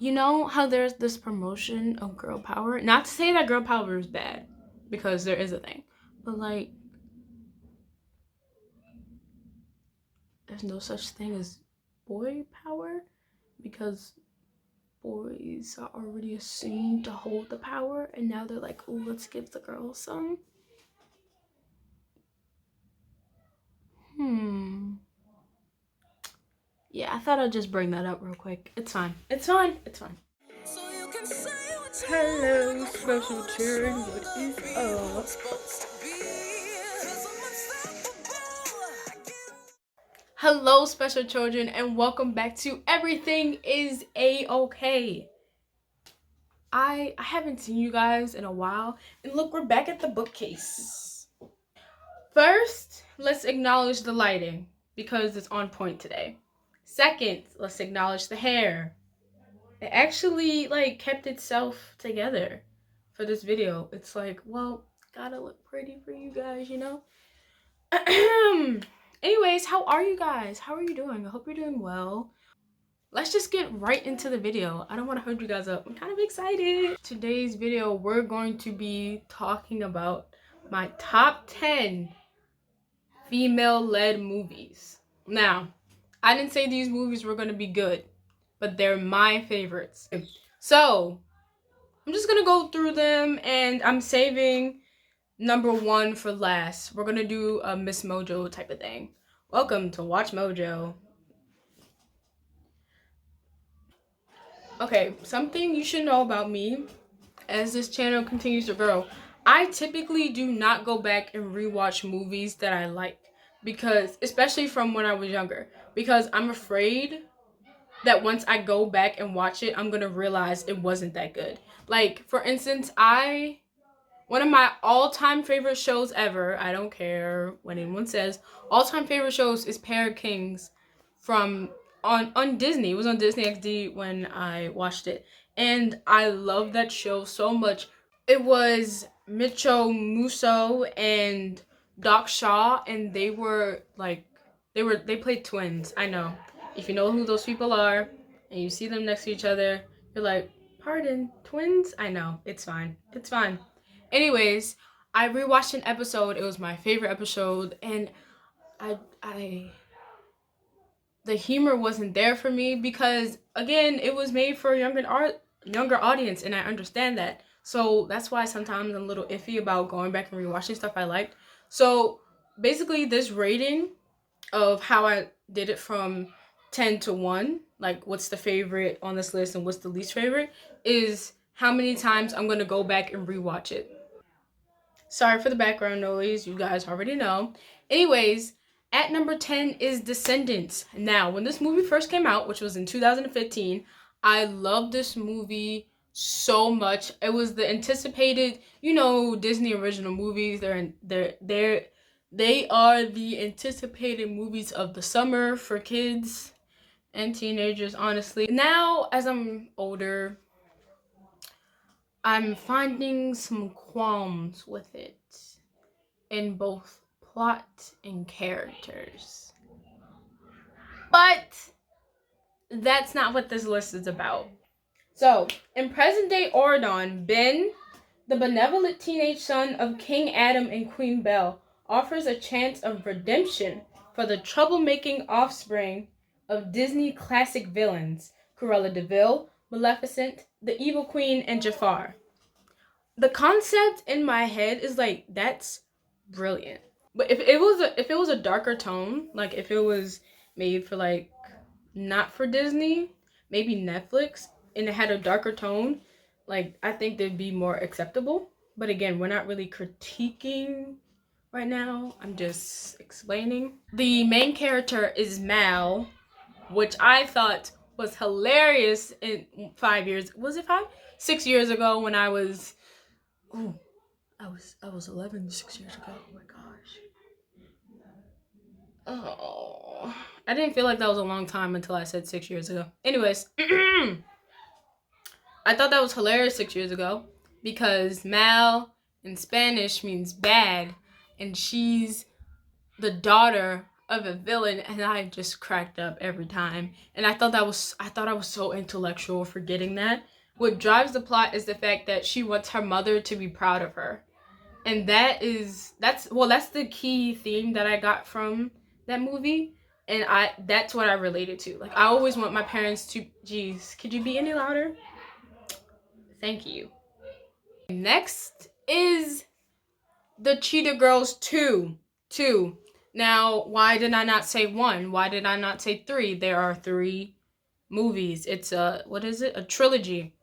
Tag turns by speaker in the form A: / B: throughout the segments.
A: You know how there's this promotion of girl power? Not to say that girl power is bad, because there is a thing. But like, there's no such thing as boy power, because boys are already assumed to hold the power, and now they're like, oh, let's give the girls some. Yeah, I thought I'd just bring that up real quick. It's fine. It's fine. It's fine. Hello, special children. What is up? Hello, special children, and welcome back to Everything is A-OK. I haven't seen you guys in a while, and look, we're back at the bookcase. First, let's acknowledge the lighting, because it's on point today. Second, let's acknowledge the hair. It actually, kept itself together for this video. It's like, well, gotta look pretty for you guys, you know? Anyways, how are you guys? How are you doing? I hope you're doing well. Let's just get right into the video. I don't want to hold you guys up. I'm kind of excited. Today's video, we're going to be talking about my top 10 female-led movies. Now, I didn't say these movies were going to be good, but they're my favorites. So, I'm just going to go through them, and I'm saving number 1 for last. We're going to do a Miss Mojo type of thing. Welcome to Watch Mojo. Okay, something you should know about me as this channel continues to grow. I typically do not go back and rewatch movies that I like, because, especially from when I was younger, because I'm afraid that once I go back and watch it, I'm gonna realize it wasn't that good. Like, for instance, one of my all-time favorite shows ever, I don't care what anyone says, all-time favorite shows is Pair of Kings on Disney. It was on Disney XD when I watched it, and I love that show so much. It was Micho Musso and Doc Shaw, and they played twins. I know. If you know who those people are and you see them next to each other, you're like, pardon, twins? I know. It's fine. It's fine. Anyways, I rewatched an episode. It was my favorite episode, and the humor wasn't there for me because, again, it was made for a younger audience, and I understand that. So that's why sometimes I'm a little iffy about going back and rewatching stuff I liked. So basically, this rating of how I did it from 10 to 1, like what's the favorite on this list and what's the least favorite, is how many times I'm going to go back and rewatch it. Sorry for the background noise, you guys already know. Anyways, at number 10 is Descendants. Now, when this movie first came out, which was in 2015, I loved this movie so much. It was the anticipated, Disney original movies. They are the anticipated movies of the summer for kids and teenagers, honestly. Now, as I'm older, I'm finding some qualms with it in both plot and characters. But that's not what this list is about. So, in present-day Oregon, Ben, the benevolent teenage son of King Adam and Queen Belle, offers a chance of redemption for the troublemaking offspring of Disney classic villains, Cruella de Vil, Maleficent, the Evil Queen, and Jafar. The concept in my head is like, that's brilliant. But if it was a darker tone, like if it was made for not for Disney, maybe Netflix, and it had a darker tone, I think they'd be more acceptable. But again, we're not really critiquing right now. I'm just explaining. The main character is Mal, which I thought was hilarious in 5 years. Was it 5? 6 years ago when I was 11 6 years ago. Oh my gosh. Oh, I didn't feel like that was a long time until I said 6 years ago. Anyways, I thought that was hilarious 6 years ago because Mal in Spanish means bad, and she's the daughter of a villain, and I just cracked up every time. And I thought I was so intellectual for getting that. What drives the plot is the fact that she wants her mother to be proud of her. And that's the key theme that I got from that movie. And that's what I related to. Like, I always want my parents to, geez, could you be any louder? Thank you. Next is the Cheetah Girls 2. Now, why did I not say 1? Why did I not say 3? There are 3 movies. It's a trilogy.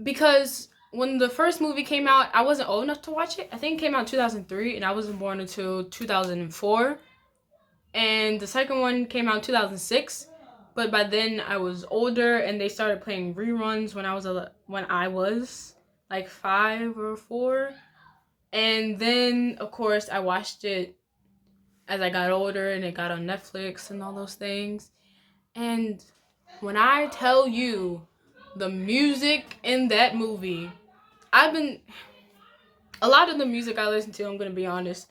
A: Because when the first movie came out, I wasn't old enough to watch it. I think it came out in 2003, and I wasn't born until 2004. And the second one came out in 2006. But by then I was older, and they started playing reruns when I was like 5 or 4. And then, of course, I watched it as I got older, and it got on Netflix and all those things. And when I tell you the music in that movie, a lot of the music I listen to, I'm gonna be honest,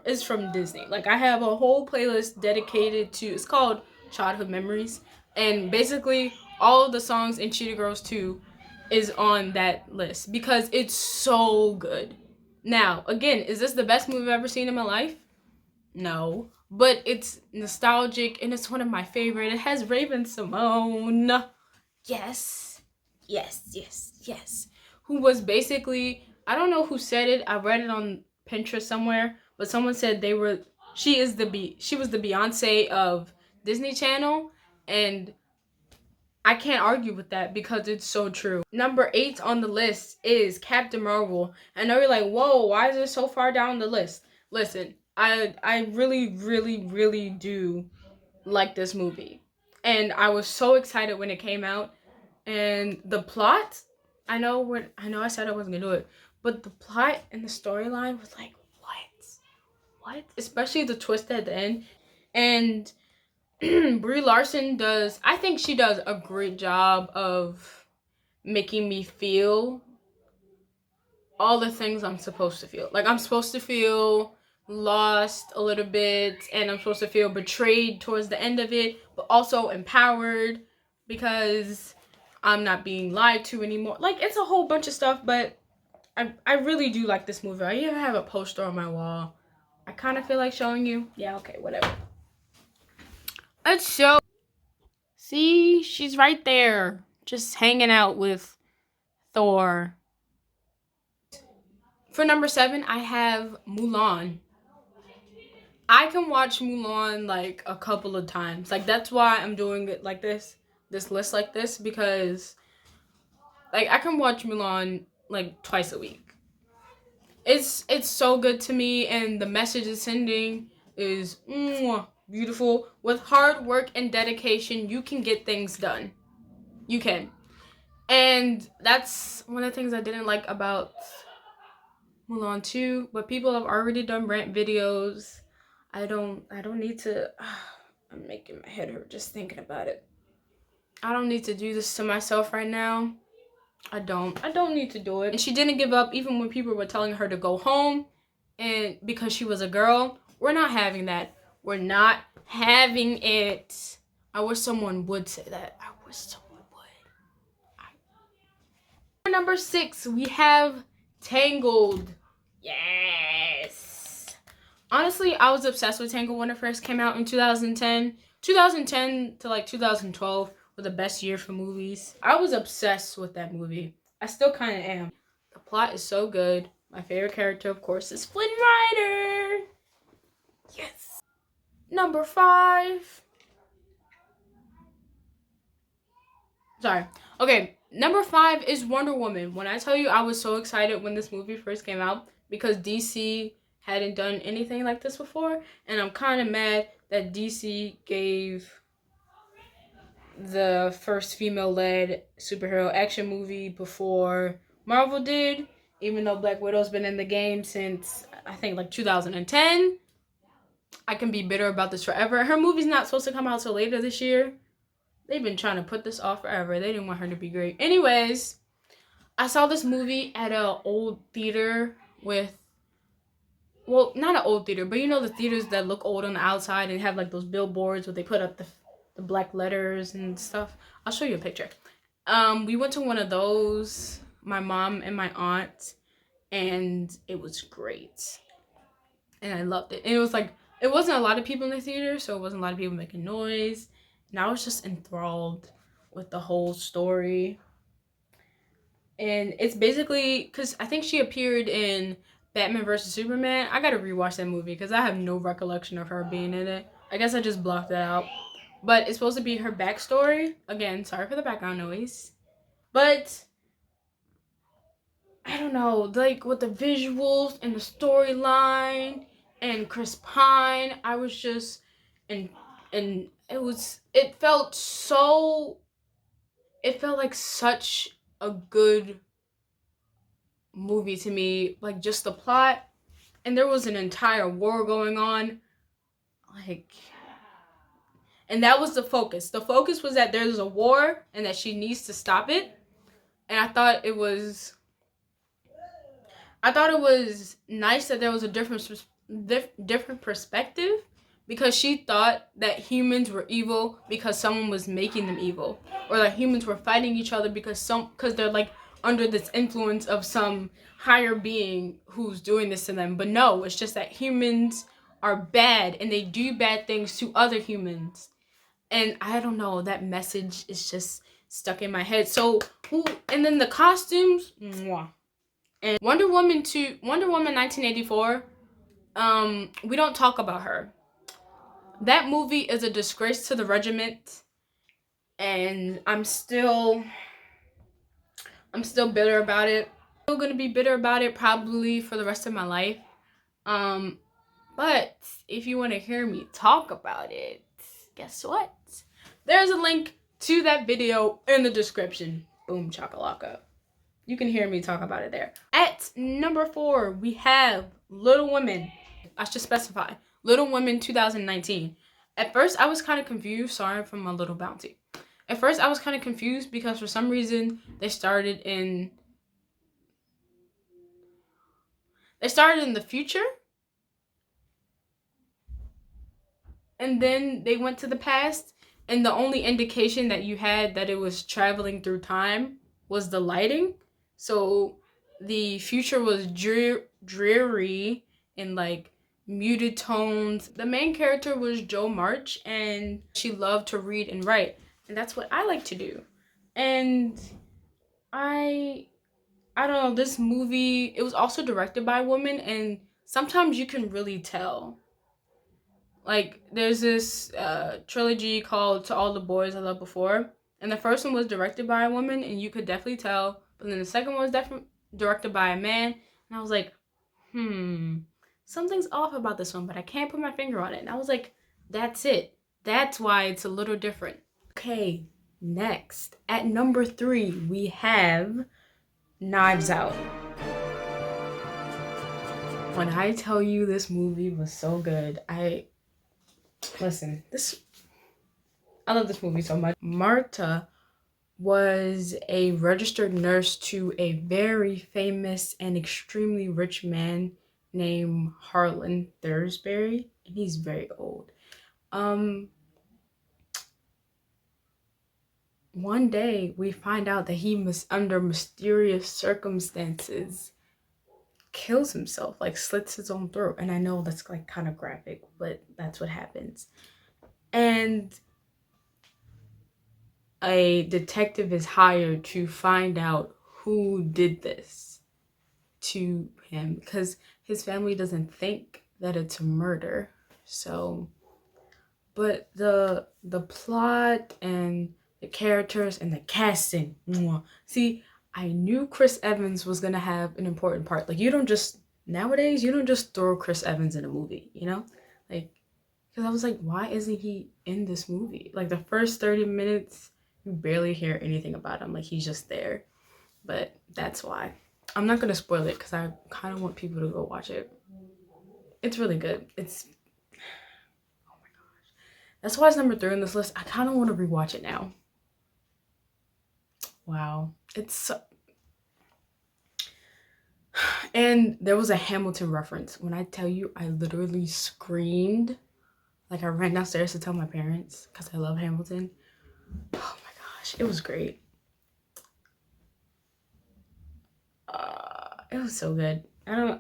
A: is from Disney. Like, I have a whole playlist dedicated to, it's called Childhood Memories, and basically all of the songs in Cheetah Girls 2 is on that list because it's so good. Now, again, is this the best movie I've ever seen in my life? No, but it's nostalgic and it's one of my favorite. It has Raven-Symoné. Yes. Who was basically, I don't know who said it. I read it on Pinterest somewhere, but someone said she was the Beyonce of Disney Channel, and I can't argue with that because it's so true. Number 8 on the list is Captain Marvel. I know you're like, whoa, why is it so far down the list? Listen, I really, really, really do like this movie. And I was so excited when it came out. And the plot, I know I said I wasn't gonna do it, but the plot and the storyline was like, what? Especially the twist at the end. And Brie Larson I think she does a great job of making me feel all the things I'm supposed to feel. Like, I'm supposed to feel lost a little bit, and I'm supposed to feel betrayed towards the end of it, but also empowered because I'm not being lied to anymore. Like, it's a whole bunch of stuff, but I really do like this movie. I even have a poster on my wall. I kind of feel like showing you. Yeah, okay, whatever. Let's show. See, she's right there, just hanging out with Thor. For number 7, I have Mulan. I can watch Mulan like a couple of times. Like, that's why I'm doing it like this list like this, because like I can watch Mulan like twice a week. It's so good to me, and the message it's sending is beautiful. With hard work and dedication, you can get things done. You can. And that's one of the things I didn't like about Mulan 2, but people have already done rant videos. I don't need to. I'm making my head hurt just thinking about it. I don't need to do this to myself right now. I don't need to do it. And she didn't give up even when people were telling her to go home, and because she was a girl. We're not having that. We're not having it. I wish someone would say that. I wish someone would. Number 6, we have Tangled. Yes. Honestly, I was obsessed with Tangled when it first came out in 2010. 2010 to like 2012 were the best year for movies. I was obsessed with that movie. I still kind of am. The plot is so good. My favorite character, of course, is Flynn Rider. Yes. Number 5. Sorry. Okay, number 5 is Wonder Woman. When I tell you I was so excited when this movie first came out, because DC hadn't done anything like this before, and I'm kind of mad that DC gave the first female-led superhero action movie before Marvel did, even though Black Widow's been in the game since, I think, like 2010. I can be bitter about this forever. Her movie's not supposed to come out till later this year. They've been trying to put this off forever. They didn't want her to be great. Anyways, I saw this movie at an old theater with well, not an old theater, but you know the theaters that look old on the outside and have like those billboards where they put up the black letters and stuff. I'll show you a picture. We went to one of those, my mom and my aunt, and it was great. And I loved it. And it was like, it wasn't a lot of people in the theater, so it wasn't a lot of people making noise. And I was just enthralled with the whole story. And it's basically, because I think she appeared in Batman vs. Superman. I gotta rewatch that movie because I have no recollection of her being in it. I guess I just blocked it out. But it's supposed to be her backstory. Again, sorry for the background noise. But I don't know, like with the visuals and the storyline and Chris Pine, I was just and it felt like such a good movie to me. Like just the plot, and there was an entire war going on, like, and that was the focus. The focus was that there's a war and that she needs to stop it. And I thought it was nice that there was a different perspective, because she thought that humans were evil because someone was making them evil, or that humans were fighting each other because they're like under this influence of some higher being who's doing this to them. But no, it's just that humans are bad and they do bad things to other humans. And I don't know, that message is just stuck in my head. So and then the costumes, mwah. And Wonder Woman 1984, we don't talk about her. That movie is a disgrace to the regiment, and I'm still bitter about it. I'm still gonna be bitter about it probably for the rest of my life. But if you want to hear me talk about it, guess what? There's a link to that video in the description. Boom chakalaka. You can hear me talk about it there. At number 4, we have Little Women. I should specify. Little Women 2019. At first, I was kind of confused. Sorry for my little bounty. At first, I was kind of confused because for some reason, they started in the future. And then they went to the past. And the only indication that you had that it was traveling through time was the lighting. So the future was dreary and like muted tones. The main character was Jo March, and she loved to read and write. And that's what I like to do. And I don't know, this movie, it was also directed by a woman, and sometimes you can really tell. Like, there's this trilogy called To All the Boys I Loved Before, and the first one was directed by a woman, and you could definitely tell. But then the second one was definitely directed by a man, and I was like, something's off about this one, but I can't put my finger on it. And I was like, that's it. That's why it's a little different. Okay, next. At number 3, we have Knives Out. When I tell you this movie was so good, I love this movie so much. Marta was a registered nurse to a very famous and extremely rich man named Harlan Thursberry, and he's very old. One day we find out that he under mysterious circumstances kills himself, like slits his own throat. And I know that's like kind of graphic, but that's what happens. And a detective is hired to find out who did this to him, because his family doesn't think that it's a murder. So, but the plot and the characters and the casting, see, I knew Chris Evans was gonna have an important part. Like, nowadays you don't just throw Chris Evans in a movie, you know? Like, because I was like, why isn't he in this movie? Like, the first 30 minutes, you barely hear anything about him. Like, he's just there. But that's why. I'm not gonna spoil it because I kind of want people to go watch it. It's really good. Oh my gosh. That's why it's number 3 on this list. I kind of want to rewatch it now. Wow. And there was a Hamilton reference. When I tell you, I literally screamed. Like I ran downstairs to tell my parents because I love Hamilton. Oh my gosh, it was great. It was so good. I'm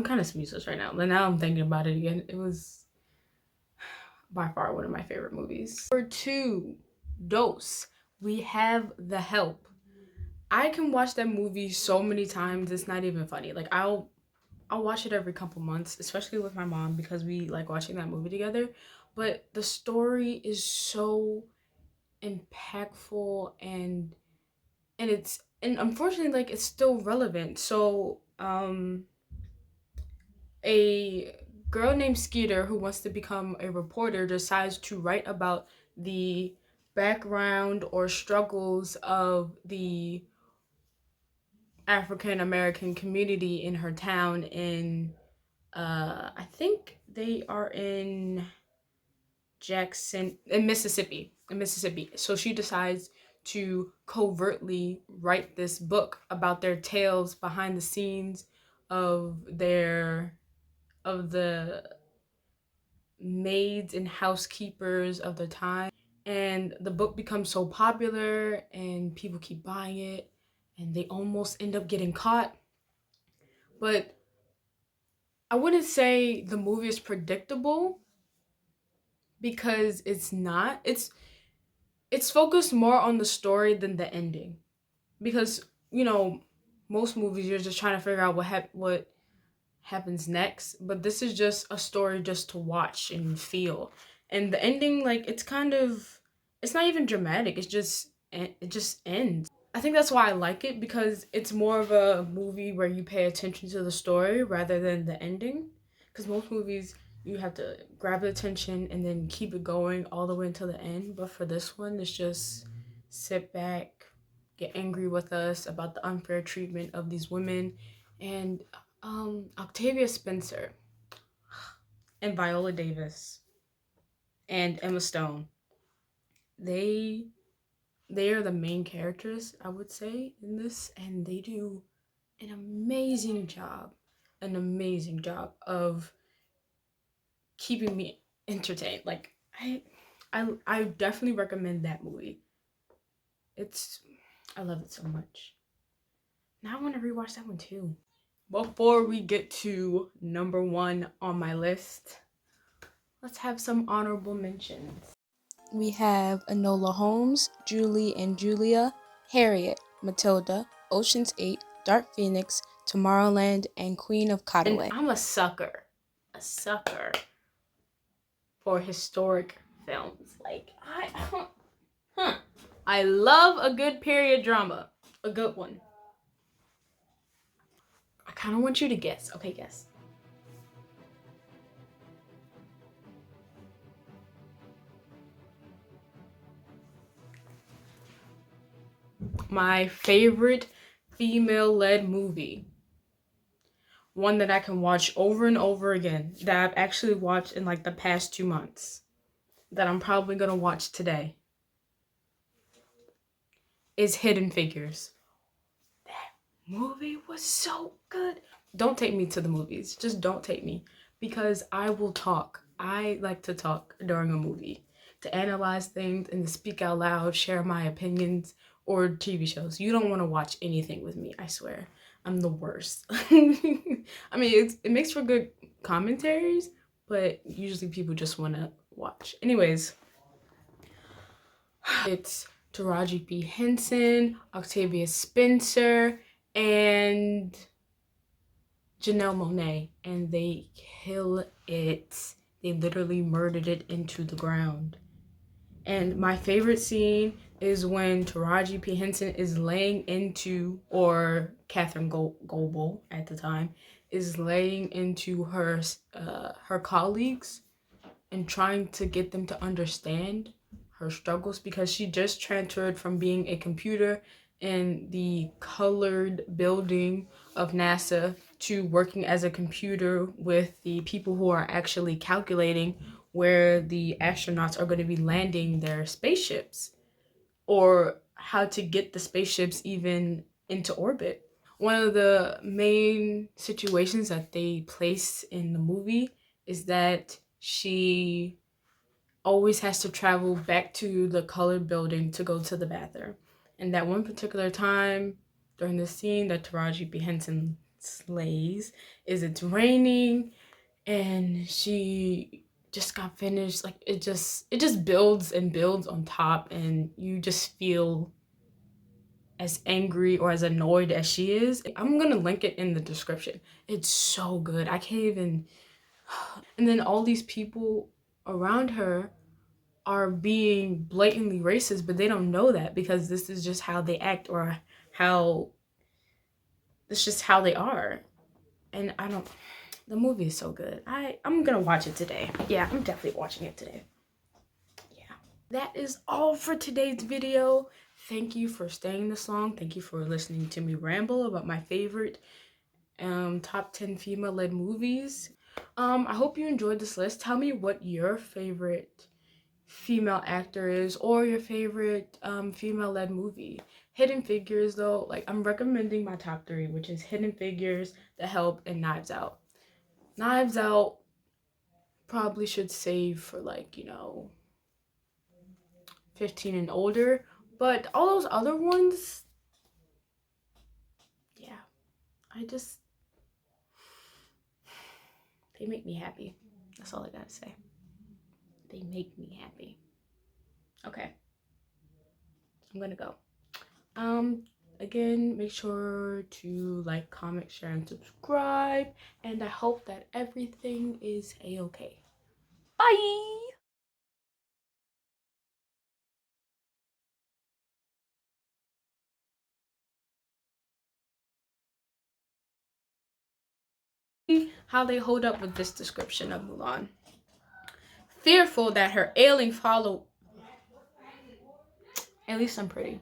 A: kind of speechless right now. But now I'm thinking about it again. It was by far one of my favorite movies. Number two, Dose. We have The Help. I can watch that movie so many times. It's not even funny. Like I'll watch it every couple months, especially with my mom because we like watching that movie together. But the story is so impactful and unfortunately like it's still relevant. So a girl named Skeeter who wants to become a reporter decides to write about the background or struggles of the African American community in her town in I think they are in Jackson in Mississippi. In Mississippi. So she decides to covertly write this book about their tales behind the scenes of the maids and housekeepers of the time. And the book becomes so popular and people keep buying it and they almost end up getting caught. But I wouldn't say the movie is predictable because it's not. It's focused more on the story than the ending. Because, most movies you're just trying to figure out what happens next, but this is just a story just to watch and feel. And the ending, like, it's not even dramatic. It just ends. I think that's why I like it because it's more of a movie where you pay attention to the story rather than the ending. Because most movies you have to grab the attention and then keep it going all the way until the end. But for this one, it's just sit back, get angry with us about the unfair treatment of these women, and Octavia Spencer and Viola Davis and Emma Stone. They they are the main characters, I would say, in this, and they do an amazing job of keeping me entertained. Like I definitely recommend that movie. It's I love it so much. Now I want to rewatch that one too. Before we get to number one on my list, let's have some honorable mentions. We have Enola Holmes, Julie and Julia, Harriet, Matilda, Ocean's 8, Dark Phoenix, Tomorrowland, and Queen of Cotaway. And I'm a sucker for historic films. Like I love a good period drama, a good one. I kind of want you to guess. Okay, guess. My favorite female-led movie. One that I can watch over and over again. That I've actually watched in like the past 2 months. That I'm probably gonna watch today. Is Hidden Figures. That movie was so good. Don't take me to the movies. Just don't take me. Because I will talk. I like to talk during a movie. To analyze things and to speak out loud, share my opinions, or TV shows. You don't want to watch anything with me, I swear. I'm the worst. I mean, it makes for good commentaries, but usually people just want to watch. Anyways, it's Taraji P. Henson, Octavia Spencer, and Janelle Monáe, and they kill it. They literally murdered it into the ground. And my favorite scene is when Taraji P. Henson is laying into, or Catherine Goebel at the time, is laying into her colleagues and trying to get them to understand her struggles because she just transferred from being a computer in the colored building of NASA to working as a computer with the people who are actually calculating where the astronauts are going to be landing their spaceships or how to get the spaceships even into orbit. one of the main situations that they place in the movie is that she always has to travel back to the colored building to go to the bathroom. And that one particular time during the scene that Taraji P. Henson slays is it's raining and she just got finished. Like it just builds and builds on top, and you just feel as angry or as annoyed as she is. I'm gonna link it in the description. It's so good. I can't even. And then all these people around her are being blatantly racist, but they don't know that because this is just how they act, or how it's just how they are. And I don't. The movie is so good. I'm gonna watch it today. Yeah, I'm definitely watching it today. Yeah. That is all for today's video. Thank you for staying this long. Thank you for listening to me ramble about my favorite top 10 female-led movies. I hope you enjoyed this list. Tell me what your favorite female actor is, or your favorite female-led movie. Hidden Figures, though, like, I'm recommending my top 3, which is Hidden Figures, The Help, and Knives Out. Knives Out probably should save for, like, 15 and older, but all those other ones, yeah, I just, they make me happy. That's all I gotta say. They make me happy. Okay, I'm gonna go. Again, make sure to like, comment, share, and subscribe, and I hope that everything is a-okay. Bye! How they hold up with this description of Mulan. Fearful that her ailing follow. At least I'm pretty.